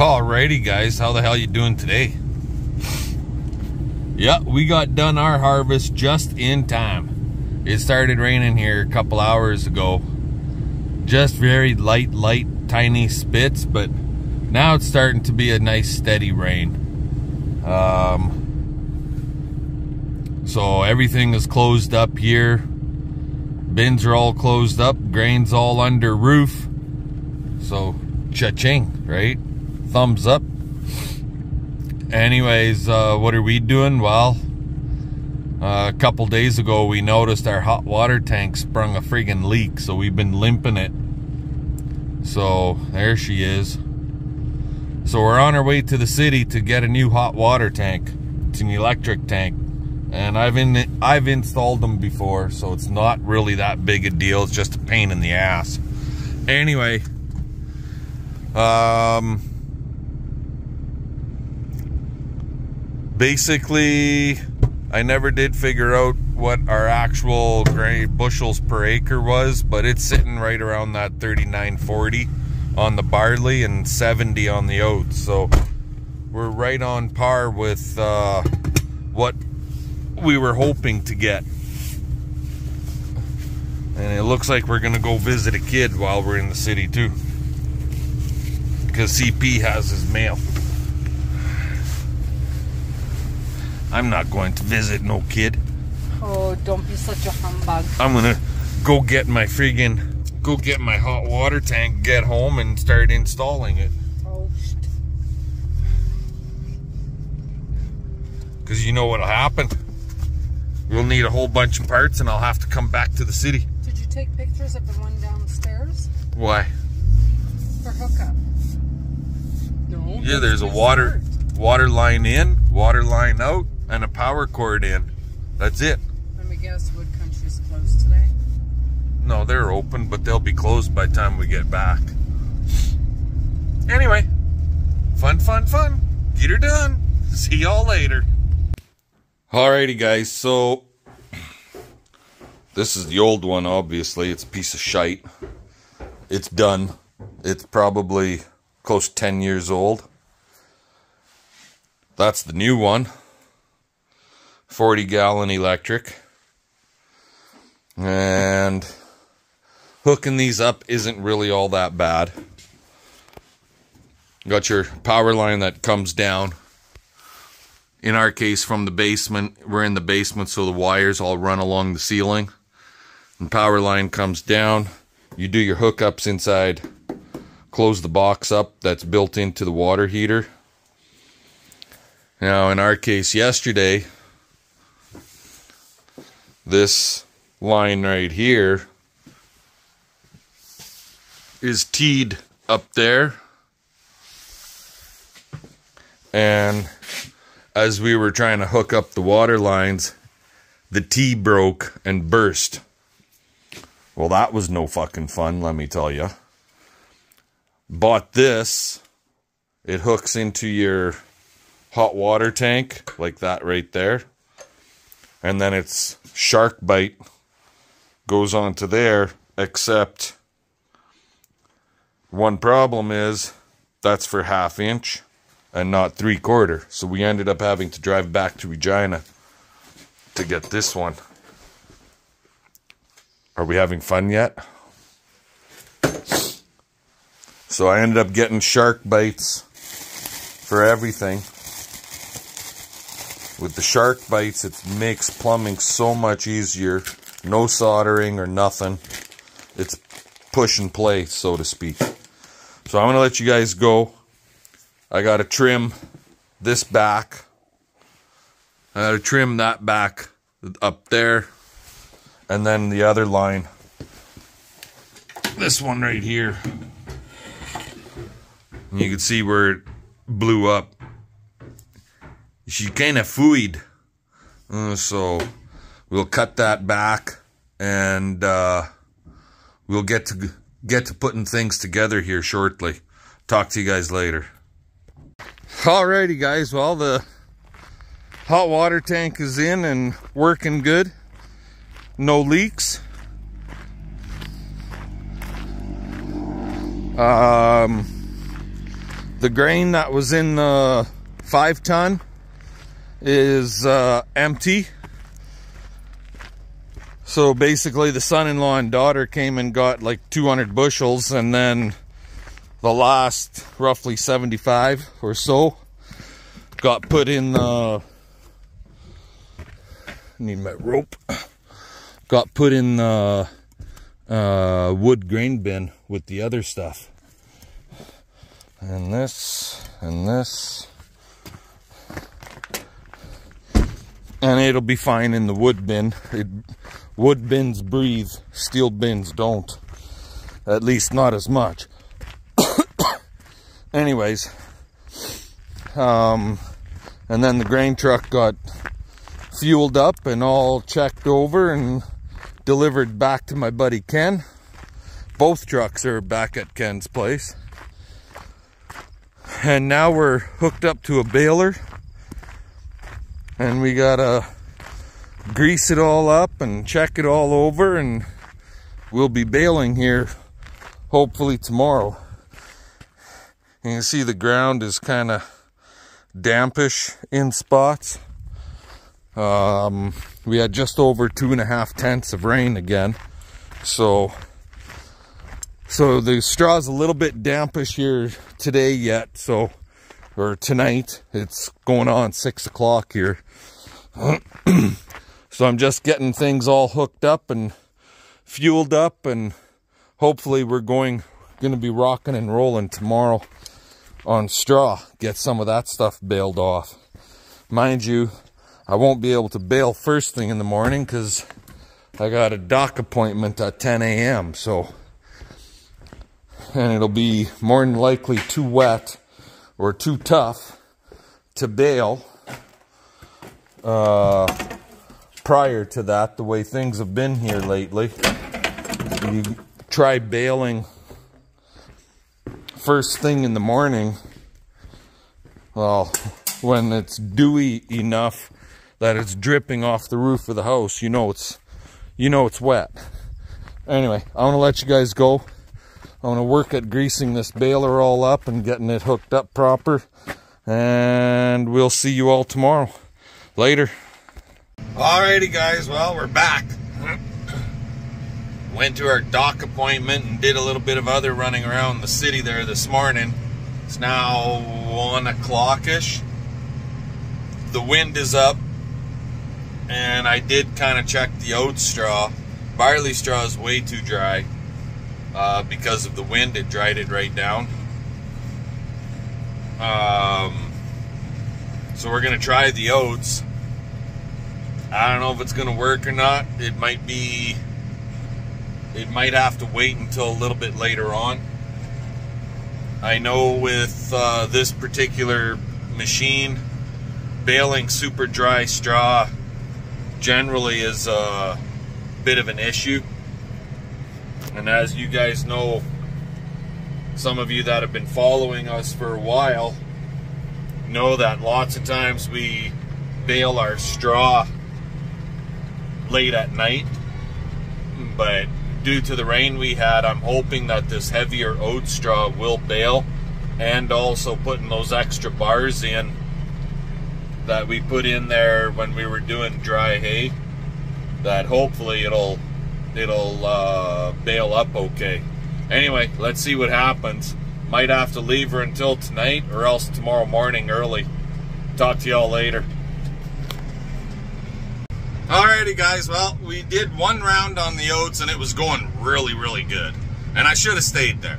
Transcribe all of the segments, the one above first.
Alrighty guys, how the hell you doing today? Yeah, we got done our harvest just in time. It started raining here a couple hours ago. Just very light, tiny spits, but now it's starting to be a nice steady rain. So everything is closed up here. Bins are all closed up, grain's all under roof. So cha-ching, right? Thumbs up. Anyways, what are we doing? Well, a couple days ago we noticed our hot water tank sprung a friggin' leak, so we've been limping it. So there she is. So we're on our way to the city to get a new hot water tank. It's an electric tank, and I've installed them before, so it's not really that big a deal. It's just a pain in the ass. Anyway, basically, I never did figure out what our actual grain bushels per acre was, but it's sitting right around that 39-40 on the barley and 70 on the oats. So we're right on par with what we were hoping to get. And it looks like we're gonna go visit a kid while we're in the city too, because CP has his mail. I'm not going to visit no kid. Oh, don't be such a humbug. I'm gonna go get my hot water tank, get home, and start installing it. Oh, because you know what'll happen? We'll need a whole bunch of parts, and I'll have to come back to the city. Did you take pictures of the one downstairs? Why? For hookup. No. Yeah, there's a water line in, water line out, and a power cord in. That's it. Let me guess, Wood Country's closed today? No, they're open, but they'll be closed by the time we get back. Anyway, fun. Get her done. See y'all later. Alrighty guys, so this is the old one, obviously. It's a piece of shite. It's done. It's probably close to 10 years old. That's the new one. 40-gallon electric. And hooking these up isn't really all that bad. Got your power line that comes down. In our case, from the basement. We're in the basement, so the wires all run along the ceiling. And power line comes down. You do your hookups inside. Close the box up that's built into the water heater. Now, in our case yesterday, this line right here is teed up there. And as we were trying to hook up the water lines, the tee broke and burst. Well, that was no fucking fun, let me tell you. Bought this. It hooks into your hot water tank, like that right there. And then its shark bite goes onto there, except one problem is that's for 1/2 inch and not 3/4. So we ended up having to drive back to Regina to get this one. Are we having fun yet? So I ended up getting shark bites for everything. With the shark bites, it makes plumbing so much easier. No soldering or nothing. It's push and play, so to speak. So I'm going to let you guys go. I got to trim this back. I got to trim that back up there. And then the other line. This one right here. You can see where it blew up. She kind of fooeyed. So we'll cut that back, and we'll get to putting things together here shortly. Talk to you guys later. Alrighty guys, well, the hot water tank is in and working good. No leaks. The grain that was in the 5-ton is empty. So basically the son-in-law and daughter came and got like 200 bushels, and then the last roughly 75 or so got put in the, need my rope, got put in the wood grain bin with the other stuff. And this, and this. And it'll be fine in the wood bin. Wood bins breathe, steel bins don't. At least not as much. Anyways, and then the grain truck got fueled up and all checked over and delivered back to my buddy Ken. Both trucks are back at Ken's place. And now we're hooked up to a baler. And we gotta grease it all up and check it all over, and we'll be baling here hopefully tomorrow. You can see the ground is kind of dampish in spots. We had just over 2.5 tenths of rain again, so the straw's a little bit dampish here today yet, or tonight. It's going on 6 o'clock here. So I'm just getting things all hooked up and fueled up, and hopefully we're going to be rocking and rolling tomorrow on straw. Get some of that stuff baled off. Mind you, I won't be able to bale first thing in the morning because I got a dock appointment at 10 a.m. And it'll be more than likely too wet or too tough to bale prior to that, the way things have been here lately. You try baling first thing in the morning, well, when it's dewy enough that it's dripping off the roof of the house, you know it's wet. Anyway, I want to let you guys go. I want to work at greasing this baler all up and getting it hooked up proper, and we'll see you all tomorrow. Later. Alrighty guys, well, we're back. Went to our dock appointment and did a little bit of other running around the city there this morning. It's now 1 o'clock-ish. The wind is up, and I did kind of check the oat straw. Barley straw is way too dry. Because of the wind, it dried it right down. So we're going to try the oats. I don't know if it's going to work or not. It might have to wait until a little bit later on. I know with this particular machine, baling super dry straw generally is a bit of an issue. And as you guys know, some of you that have been following us for a while know that lots of times we bale our straw late at night, but due to the rain we had, I'm hoping that this heavier oat straw will bale, and also putting those extra bars in that we put in there when we were doing dry hay, that hopefully it'll bail up okay. Anyway, let's see what happens. Might have to leave her until tonight or else tomorrow morning early. Talk to y'all later. Alrighty guys, well, we did one round on the oats and it was going really, really good. And I should have stayed there.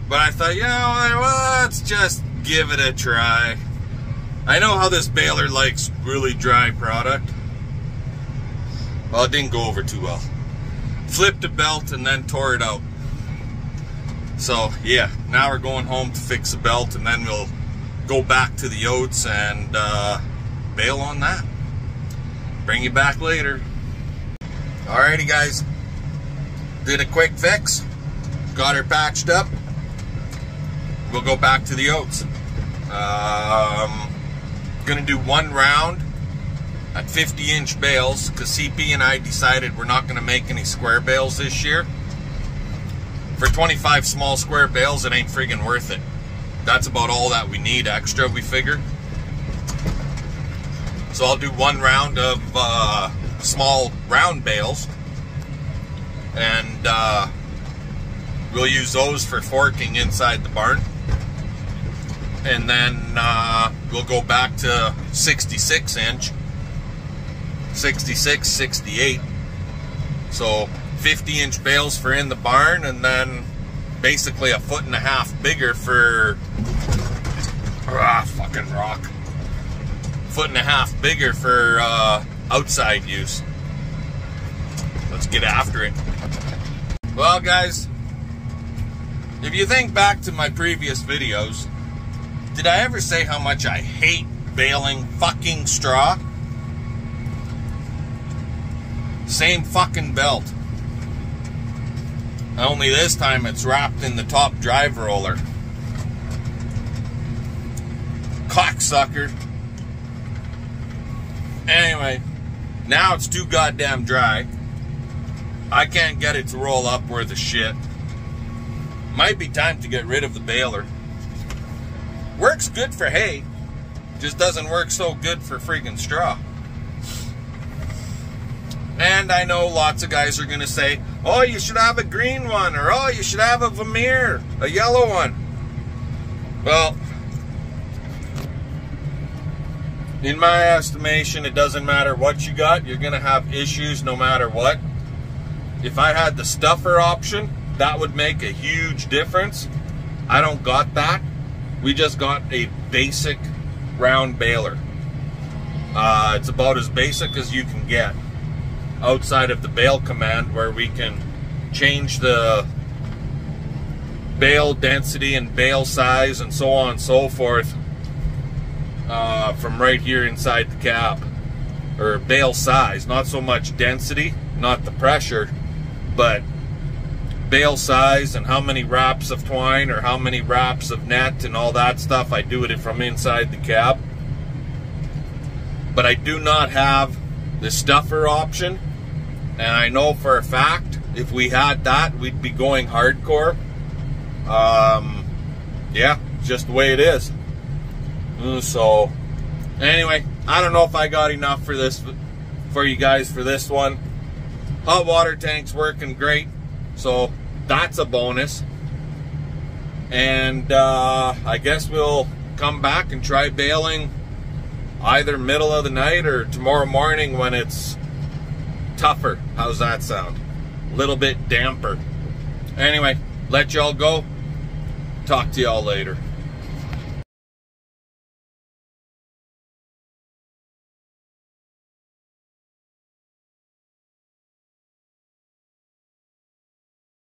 But I thought, you know, let's just give it a try. I know how this baler likes really dry product. Well, it didn't go over too well. Flipped a belt and then tore it out. So yeah, now we're going home to fix the belt, and then we'll go back to the oats and bail on that. Bring you back later. Alrighty guys, did a quick fix, got her patched up. We'll go back to the oats. Gonna do one round at 50-inch bales, because CP and I decided we're not gonna make any square bales this year. For 25 small square bales, it ain't friggin' worth it. That's about all that we need extra, we figure. So I'll do one round of small round bales, and we'll use those for forking inside the barn. And then we'll go back to 66 inch, 66, 68. So 50-inch bales for in the barn, and then basically a 1.5 foot bigger for fucking rock. 1.5 foot bigger for outside use. Let's get after it. Well, guys, if you think back to my previous videos, did I ever say how much I hate baling fucking straw? Same fucking belt. Only this time it's wrapped in the top drive roller. Cocksucker. Anyway, now it's too goddamn dry. I can't get it to roll up worth of shit. Might be time to get rid of the baler. Works good for hay, just doesn't work so good for freaking straw. And I know lots of guys are going to say, oh, you should have a green one, or oh, you should have a Vermeer, a yellow one. Well, in my estimation, it doesn't matter what you got, you're going to have issues no matter what. If I had the stuffer option, that would make a huge difference. I don't got that. We just got a basic round baler. It's about as basic as you can get, outside of the bale command, where we can change the bale density and bale size and so on and so forth from right here inside the cab. Or bale size, not so much density, not the pressure, but bale size and how many wraps of twine or how many wraps of net and all that stuff. I do it from inside the cab. But I do not have the stuffer option. And I know for a fact, if we had that, we'd be going hardcore. Yeah, just the way it is. So, anyway, I don't know if I got enough for this, for you guys for this one. Hot water tank's working great, so that's a bonus. And I guess we'll come back and try baling either middle of the night or tomorrow morning when it's tougher. How's that sound? A little bit damper. Anyway, let y'all go. Talk to y'all later.